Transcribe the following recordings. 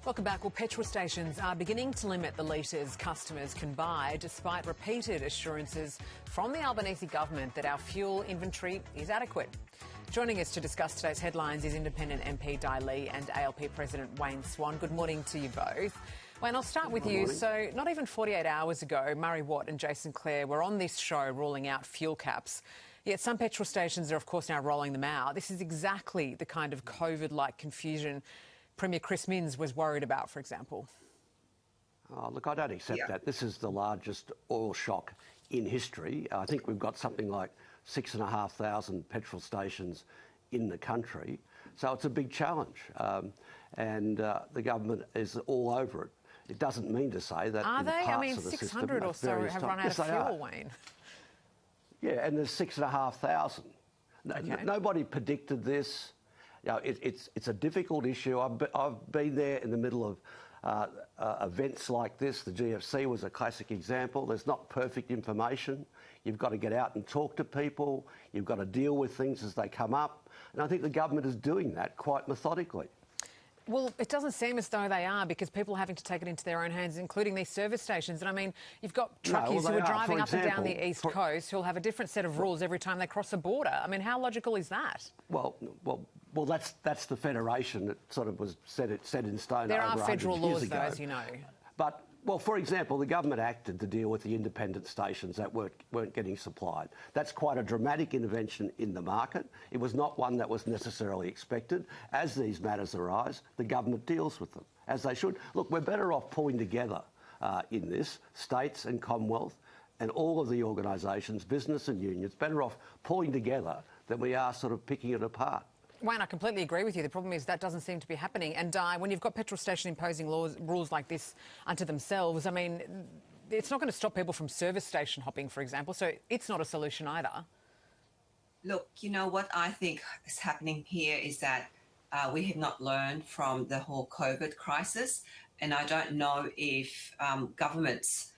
Welcome back. Well, petrol stations are beginning to limit the litres customers can buy despite repeated assurances from the Albanese government that our fuel inventory is adequate. Joining us to discuss today's headlines is Independent MP Di Lee and ALP President Wayne Swan. Good morning to you both. Wayne, I'll start with you. So not even 48 hours ago, Murray Watt and Jason Clare were on this show ruling out fuel caps. Yet some petrol stations are, of course, now rolling them out. This is exactly the kind of COVID-like confusion Premier Chris Minns was worried about, for example. Oh, look, I don't accept that. This is the largest oil shock in history. I think we've got something like 6,500 petrol stations in the country. So it's a big challenge. And the government is all over it. It doesn't mean to say that are in they? parts I mean, of the 600 system, or so have run out of fuel, Wayne. Yeah, and there's 6,500. Okay. Nobody predicted this. You know, it's a difficult issue. I've been there in the middle of events like this. The GFC was a classic example. There's not perfect information. You've got to get out and talk to people. You've got to deal with things as they come up. And I think the government is doing that quite methodically. Well, it doesn't seem as though they are, because people are having to take it into their own hands, including these service stations. And I mean, you've got truckies who are driving up and down the East Coast who'll have a different set of rules every time they cross a border. I mean, how logical is that? Well, that's the Federation that sort of was set in stone. There over are federal laws, ago. though, as you know. But, well, for example, the government acted to deal with the independent stations that weren't getting supplied. That's quite a dramatic intervention in the market. It was not one that was necessarily expected. As these matters arise, the government deals with them, as they should. Look, we're better off pulling together in this, states and Commonwealth and all of the organisations, business and unions, better off pulling together than we are sort of picking it apart. Wayne, I completely agree with you. The problem is that doesn't seem to be happening. And when you've got petrol station imposing rules like this unto themselves, I mean, it's not going to stop people from service station hopping, for example. So it's not a solution either. Look, you know what I think is happening here is that we have not learned from the whole COVID crisis. And I don't know if governments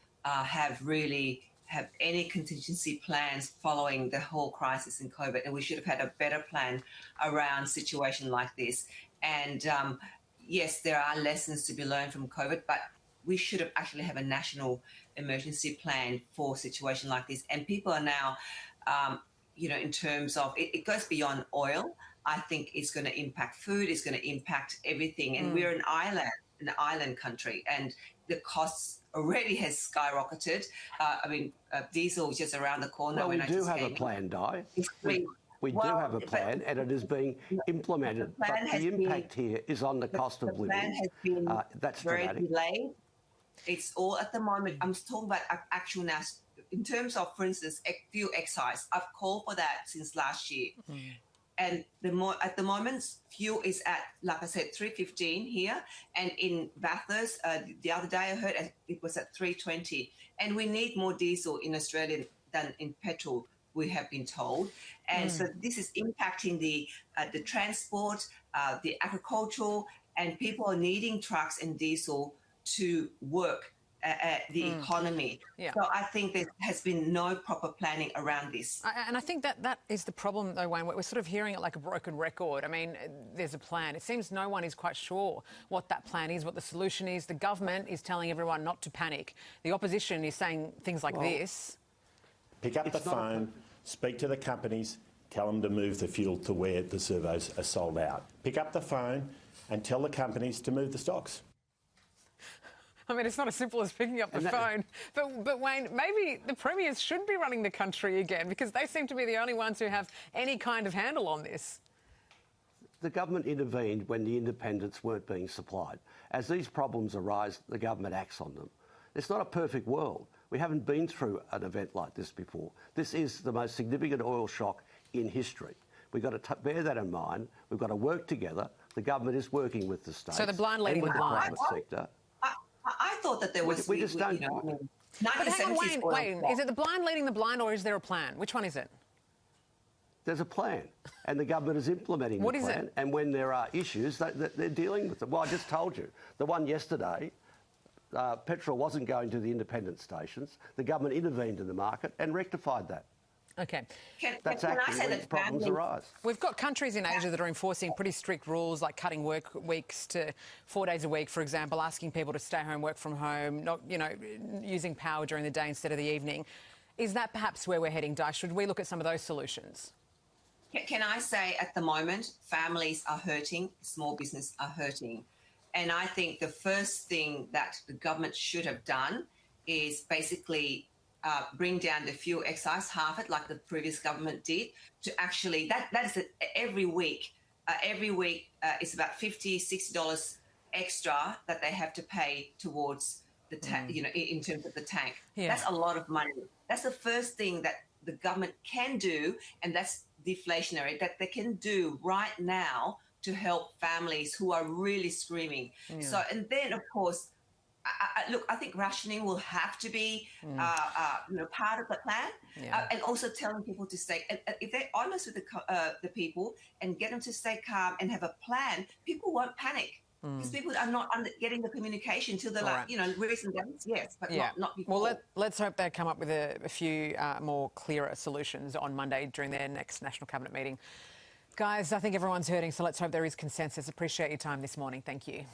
have any contingency plans following the whole crisis in COVID, and we should have had a better plan around a situation like this. And yes, there are lessons to be learned from COVID, but we should have actually have a national emergency plan for a situation like this. And people are now, in terms of, it goes beyond oil. I think it's going to impact food, it's going to impact everything. And we're an island country, and the costs already has skyrocketed. Diesel is just around the corner. Well, we do have a plan, Di. We do have a plan, and it is being implemented. But the impact here is on the cost of living. The plan has been that's very delayed. It's all at the moment. I'm talking about actual now. In terms of, for instance, fuel excise, I've called for that since last year. And at the moment, fuel is at, like I said, $3.15 here. And in Bathurst, the other day I heard it was at $3.20. And we need more diesel in Australia than in petrol, we have been told. And so this is impacting the transport, the agricultural, and people are needing trucks and diesel to work the economy. Yeah. So I think there has been no proper planning around this. And I think that is the problem, though, Wayne. We're sort of hearing it like a broken record. I mean, there's a plan. It seems no one is quite sure what that plan is, what the solution is. The government is telling everyone not to panic. The opposition is saying things like this. Pick up the phone, speak to the companies, tell them to move the fuel to where the servos are sold out. Pick up the phone and tell the companies to move the stocks. I mean, it's not as simple as picking up the phone. But Wayne, maybe the premiers should be running the country again, because they seem to be the only ones who have any kind of handle on this. The government intervened when the independents weren't being supplied. As these problems arise, the government acts on them. It's not a perfect world. We haven't been through an event like this before. This is the most significant oil shock in history. We've got to bear that in mind. We've got to work together. The government is working with the states. So the blind leading the blind. Sector. I thought that there was... We just don't... But hang on, Wayne, is it the blind leading the blind, or is there a plan? Which one is it? There's a plan, and the government is implementing the plan. What is it? And when there are issues, they're dealing with them. Well, I just told you. The one yesterday, petrol wasn't going to the independent stations. The government intervened in the market and rectified that. Okay. Can That's I actually say when that problems families, arise. We've got countries in Asia that are enforcing pretty strict rules, like cutting work weeks to 4 days a week, for example, asking people to stay home, work from home, not, using power during the day instead of the evening. Is that perhaps where we're heading, Di? Should we look at some of those solutions? can I say at the moment, families are hurting, small business are hurting. And I think the first thing that the government should have done is basically bring down the fuel excise, half it, like the previous government did, to actually, that is every week. It's about $50, $60 extra that they have to pay towards the in terms of the tank. Yeah. That's a lot of money. That's the first thing that the government can do, and that's deflationary, that they can do right now to help families who are really screaming. Yeah. So, and then of course, look, I think rationing will have to be part of the plan, Yeah. and also telling people to stay. If they're honest with the people and get them to stay calm and have a plan, people won't panic. Because people are not getting the communication till they're All right. recent days, yes, but Yeah. not before. Well, let's hope they come up with a few more clearer solutions on Monday during their next National Cabinet meeting. Guys, I think everyone's hurting, so let's hope there is consensus. Appreciate your time this morning. Thank you.